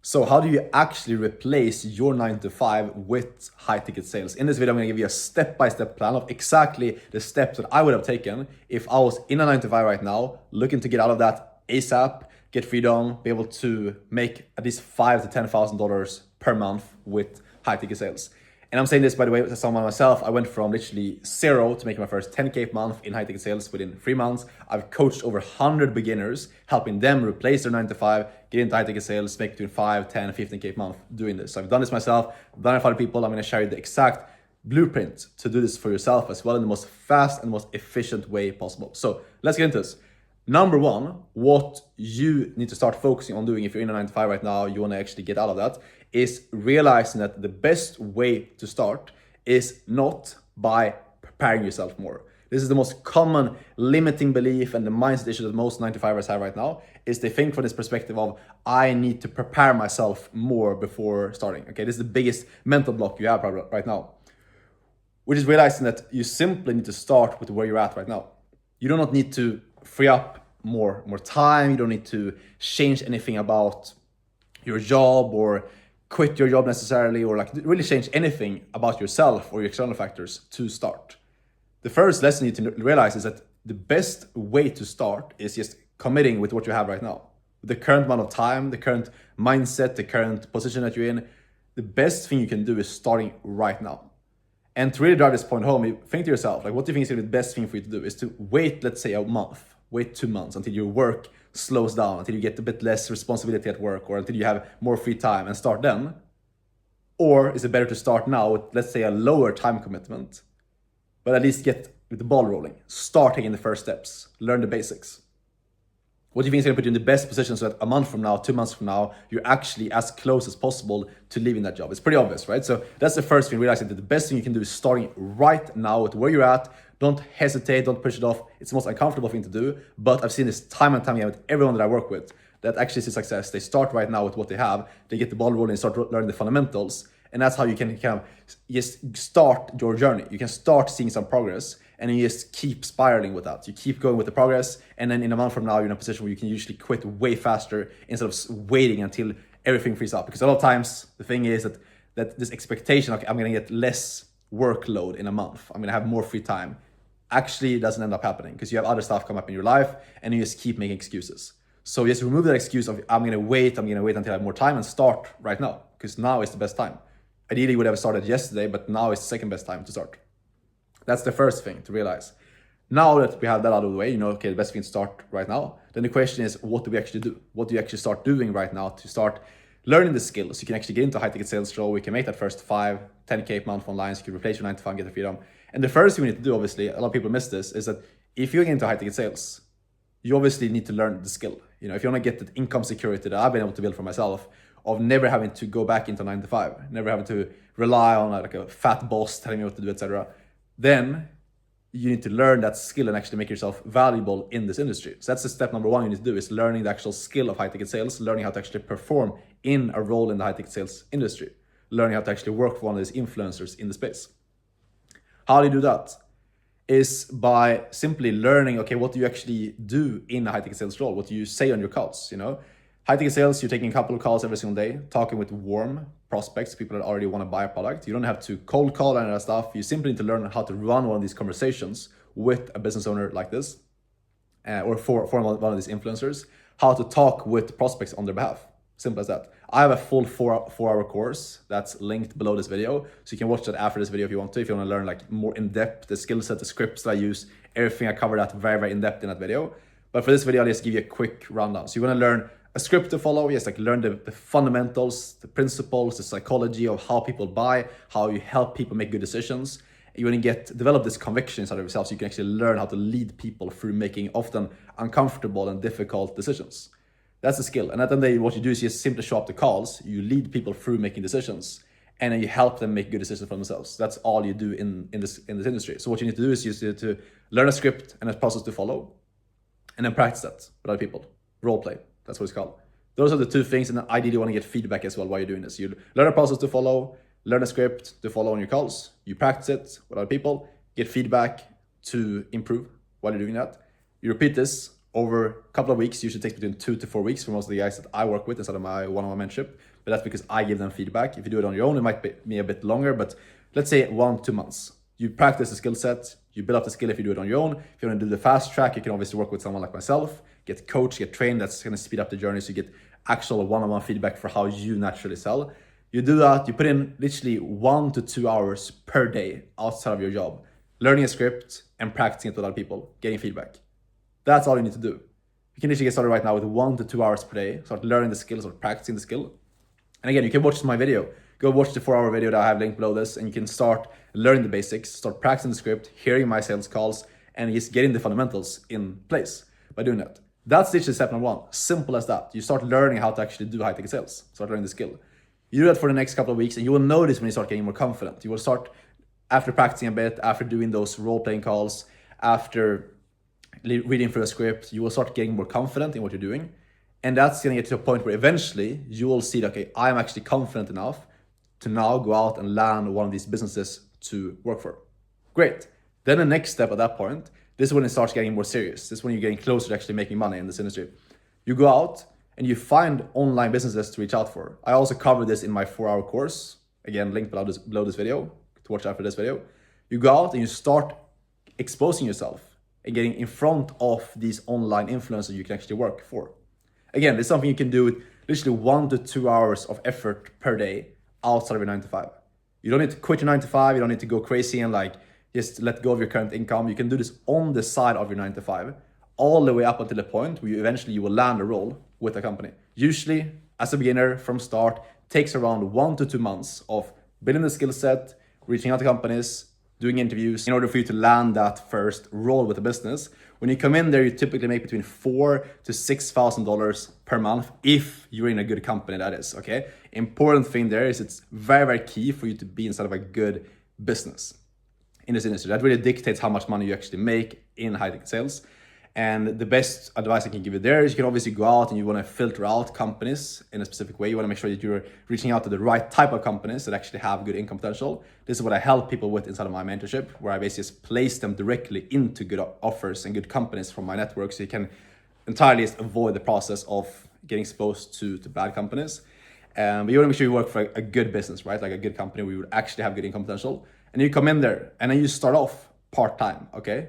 So how do you actually replace your 9 to 5 with high ticket sales? In this video, I'm gonna give you a step-by-step plan of exactly the steps that I would have taken if I was in a 9 to 5 right now, looking to get out of that ASAP, get freedom, be able to make at least $5,000 to $10,000 per month with high ticket sales. And I'm saying this, by the way, as someone myself. I went from literally zero to making my first 10K per month in high ticket sales within 3 months. I've coached over 100 beginners, helping them replace their 9 to 5, get into high ticket sales, make between 5, 10, 15K per month doing this. So I've done this myself, I've done it for other people. I'm gonna share you the exact blueprint to do this for yourself as well in the most fast and most efficient way possible. So let's get into this. Number one, what you need to start focusing on doing if you're in a 9 to 5 right now, you want to actually get out of that, is realizing that the best way to start is not by preparing yourself more. This is the most common limiting belief and the mindset issue that most 9 to 5ers have right now, is they think from this perspective of, I need to prepare myself more before starting. Okay, this is the biggest mental block you have right now, which is realizing that you simply need to start with where you're at right now. You do not need to free up more time. You don't need to change anything about your job or quit your job necessarily, or like really change anything about yourself or your external factors to start. The first lesson you need to realize is that the best way to start is just committing with what you have right now. The current amount of time, the current mindset, the current position that you're in, the best thing you can do is starting right now. And to really drive this point home, you think to yourself, like, what do you think is gonna be the best thing for you to do? Is to wait, let's say, a month, wait 2 months until your work slows down, until you get a bit less responsibility at work, or until you have more free time and start then? Or is it better to start now with, let's say, a lower time commitment, but at least get the ball rolling, start taking the first steps, learn the basics? What do you think is going to put you in the best position so that a month from now, 2 months from now, you're actually as close as possible to leaving that job? It's pretty obvious, right? So that's the first thing, realizing that the best thing you can do is starting right now with where you're at. Don't hesitate, don't push it off. It's the most uncomfortable thing to do, but I've seen this time and time again with everyone that I work with that actually sees success. They start right now with what they have, they get the ball rolling, start learning the fundamentals, and that's how you can kind of just start your journey. You can start seeing some progress, and you just keep spiraling with that. You keep going with the progress, and then in a month from now, you're in a position where you can usually quit way faster instead of waiting until everything frees up. Because a lot of times, the thing is that this expectation, okay, I'm gonna get less workload in a month, I'm gonna have more free time, actually doesn't end up happening because you have other stuff come up in your life and you just keep making excuses. So just remove that excuse of, I'm gonna wait until I have more time, and start right now, because now is the best time. Ideally, you would have started yesterday, but now is the second best time to start. That's the first thing to realize. Now that we have that out of the way, okay, the best thing to start right now, then the question is, what do we actually do? What do you actually start doing right now to start learning the skills? You can actually get into a high ticket sales role. We can make that first 5, 10K per month online, so you can replace your 9 to 5 and get the freedom. And the first thing we need to do, obviously, a lot of people miss this, is that if you're getting into high ticket sales, you obviously need to learn the skill. If you want to get the income security that I've been able to build for myself, of never having to go back into 9 to 5, never having to rely on like a fat boss telling me what to do, etc., then you need to learn that skill and actually make yourself valuable in this industry. So that's the step number one you need to do, is learning the actual skill of high ticket sales, learning how to actually perform in a role in the high ticket sales industry, learning how to actually work for one of these influencers in the space. How do you do that? Is by simply learning, okay, what do you actually do in a high ticket sales role? What do you say on your calls? High ticket sales, you're taking a couple of calls every single day, talking with warm prospects, people that already want to buy a product. You don't have to cold call and that stuff. You simply need to learn how to run one of these conversations with a business owner like this, or for one of these influencers, how to talk with prospects on their behalf. Simple as that. I have a full four-hour course that's linked below this video, so you can watch that after this video if you want to learn like more in depth, the skill set, the scripts that I use, everything. I cover that very, very in depth in that video. But for this video, I'll just give you a quick rundown. So you want to learn a script to follow, yes, like learn the fundamentals, the principles, the psychology of how people buy, how you help people make good decisions. You want to develop this conviction inside of yourself, so you can actually learn how to lead people through making often uncomfortable and difficult decisions. That's the skill. And at the end of the day, what you do is you just simply show up to calls, you lead people through making decisions, and then you help them make good decisions for themselves. That's all you do in this industry. So what you need to do is you need to learn a script and a process to follow, and then practice that with other people. Role play, that's what it's called. Those are the two things, and ideally you want to get feedback as well while you're doing this. You learn a process to follow, learn a script to follow on your calls, you practice it with other people, get feedback to improve while you're doing that. You repeat this over a couple of weeks. Usually takes between 2 to 4 weeks for most of the guys that I work with inside of my one-on-one mentorship. But that's because I give them feedback. If you do it on your own, it might be a bit longer, but let's say 1 2 months. You practice the skill set, you build up the skill if you do it on your own. If you want to do the fast track, you can obviously work with someone like myself, get coached, get trained. That's going to speed up the journey so you get actual one-on-one feedback for how you naturally sell. You do that, you put in literally 1 to 2 hours per day outside of your job, learning a script and practicing it with other people, getting feedback. That's all you need to do. You can literally get started right now with 1 to 2 hours per day, start learning the skill, start practicing the skill. And again, you can watch my video. Go watch the 4-hour video that I have linked below this, and you can start learning the basics, start practicing the script, hearing my sales calls, and just getting the fundamentals in place by doing that. That's literally step number 1. Simple as that. You start learning how to actually do high-ticket sales. Start learning the skill. You do that for the next couple of weeks, and you will notice when you start getting more confident. You will start, after practicing a bit, after doing those role-playing calls, after reading through a script, you will start getting more confident in what you're doing. And that's going to get to a point where eventually you will see that, okay, I'm actually confident enough to now go out and land one of these businesses to work for. Great. Then the next step at that point, this is when it starts getting more serious. This is when you're getting closer to actually making money in this industry. You go out and you find online businesses to reach out for. I also cover this in my 4-hour course. Again, link below this video to watch after this video. You go out and you start exposing yourself and getting in front of these online influencers you can actually work for. Again, this is something you can do with literally 1 to 2 hours of effort per day outside of your 9 to 5. You don't need to quit your 9 to 5. You don't need to go crazy and just let go of your current income. You can do this on the side of your 9 to 5, all the way up until the point where you will land a role with a company. Usually, as a beginner from start, takes around 1 to 2 months of building the skill set, reaching out to companies, doing interviews in order for you to land that first role with a business. When you come in there, you typically make between $4,000 to $6,000 per month if you're in a good company, that is, okay? Important thing there is it's very, very key for you to be inside of a good business in this industry. That really dictates how much money you actually make in high-ticket sales. And the best advice I can give you there is you can obviously go out and you want to filter out companies in a specific way. You want to make sure that you're reaching out to the right type of companies that actually have good income potential. This is what I help people with inside of my mentorship, where I basically just place them directly into good offers and good companies from my network, so you can entirely just avoid the process of getting exposed to bad companies. But you want to make sure you work for a good business, right? Like a good company where you would actually have good income potential. And you come in there and then you start off part-time, okay?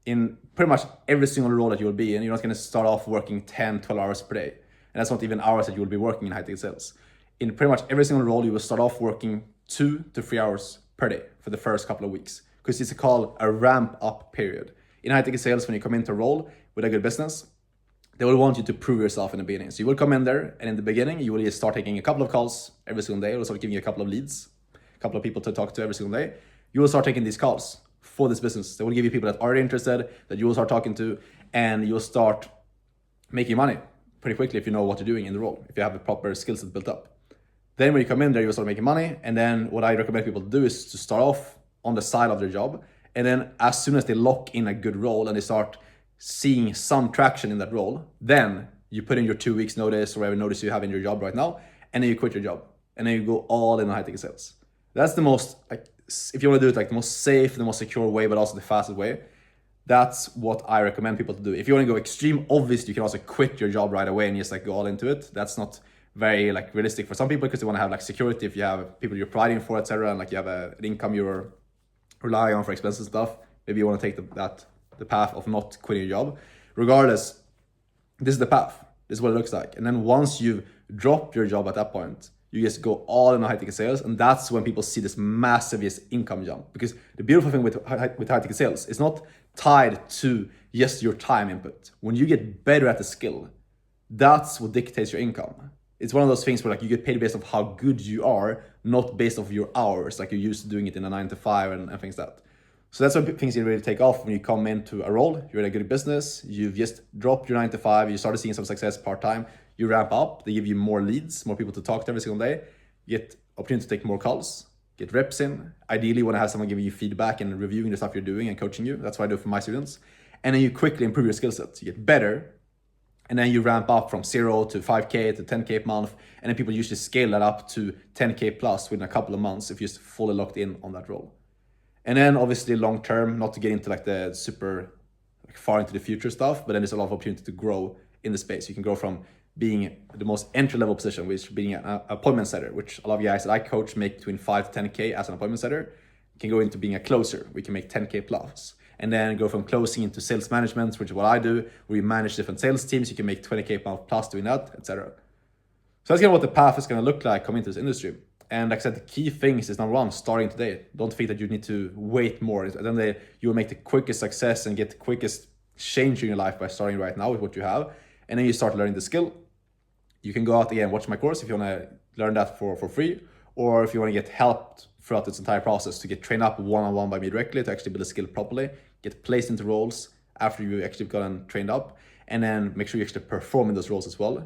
In pretty much every single role that you will be in, you're not going to start off working 10, 12 hours per day. And that's not even hours that you will be working in high-ticket sales. In pretty much every single role, you will start off working 2 to 3 hours per day for the first couple of weeks, because it's called a ramp-up period. In high-ticket sales, when you come into a role with a good business, they will want you to prove yourself in the beginning. So you will come in there, and in the beginning, you will just start taking a couple of calls every single day. Or start giving you a couple of leads, a couple of people to talk to every single day. You will start taking these calls for this business. They will give you people that are interested, that you will start talking to, and you'll start making money pretty quickly if you know what you're doing in the role, if you have a proper skill set built up. Then when you come in there, you'll start making money. And then what I recommend people to do is to start off on the side of their job. And then as soon as they lock in a good role and they start seeing some traction in that role, then you put in your 2 weeks notice or whatever notice you have in your job right now, and then you quit your job. And then you go all in on high-ticket sales. That's the most, if you want to do it the most safe, the most secure way, but also the fastest way, that's what I recommend people to do. If you want to go extreme, obviously you can also quit your job right away and just go all into it. That's not very realistic for some people, because they want to have security if you have people you're providing for, etc., and you have an income you're relying on for expenses and stuff. Maybe you want to take the path of not quitting your job. Regardless, this is the path. This is what it looks like. And then once you've dropped your job at that point, you just go all in on high-ticket sales, and that's when people see this massive income jump. Because the beautiful thing with high-ticket sales is not tied to just your time input. When you get better at the skill, that's what dictates your income. It's one of those things where you get paid based on how good you are, not based off your hours, like you're used to doing it in a 9 to 5 and things like that. So that's when things really take off. When you come into a role, you're in a good business, you've just dropped your 9 to 5, you started seeing some success part-time, you ramp up, they give you more leads, more people to talk to every single day, you get opportunity to take more calls, get reps in. Ideally, you want to have someone giving you feedback and reviewing the stuff you're doing and coaching you. That's what I do for my students. And then you quickly improve your skill sets. You get better, and then you ramp up from 0 to 5K to 10K per month. And then people usually scale that up to 10K plus within a couple of months if you're just fully locked in on that role. And then obviously long term, not to get into the super like far into the future stuff, but then there's a lot of opportunity to grow in the space. You can go from being the most entry-level position, which being an appointment setter, which a lot of guys that I coach make between 5 to 10K as an appointment setter, can go into being a closer. We can make 10K plus. And then go from closing into sales management, which is what I do, where you manage different sales teams. You can make 20K plus doing that, etc. So that's kind of what the path is going to look like coming into this industry. And like I said, the key things is number one, starting today. Don't think that you need to wait more. Then you will make the quickest success and get the quickest change in your life by starting right now with what you have. And then you start learning the skill. You can go out again, watch my course if you want to learn that for free, or if you want to get helped throughout this entire process to get trained up one-on-one by me directly to actually build a skill properly, get placed into roles after you actually gotten trained up, and then make sure you actually perform in those roles as well.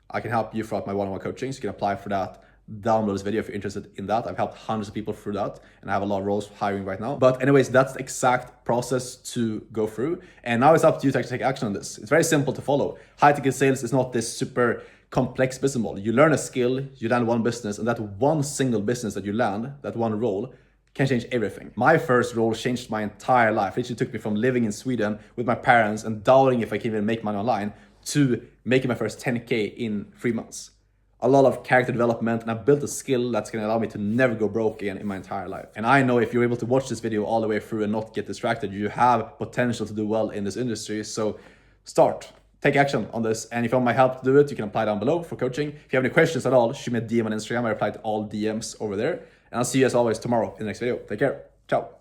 I can help you throughout my one-on-one coaching, so you can apply for that. Download this video if you're interested in that. I've helped hundreds of people through that, and I have a lot of roles hiring right now. But anyways, that's the exact process to go through. And now it's up to you to actually take action on this. It's very simple to follow. High ticket sales is not this super complex business model. You learn a skill, you land one business, and that one single business that you land, that one role, can change everything. My first role changed my entire life. It actually took me from living in Sweden with my parents and doubting if I can even make money online to making my first 10K in 3 months. A lot of character development, and I built a skill that's going to allow me to never go broke again in my entire life. And I know if you're able to watch this video all the way through and not get distracted, you have potential to do well in this industry. So start, take action on this. And if you want my help to do it, you can apply down below for coaching. If you have any questions at all, shoot me a DM on Instagram. I reply to all DMs over there. And I'll see you as always tomorrow in the next video. Take care. Ciao.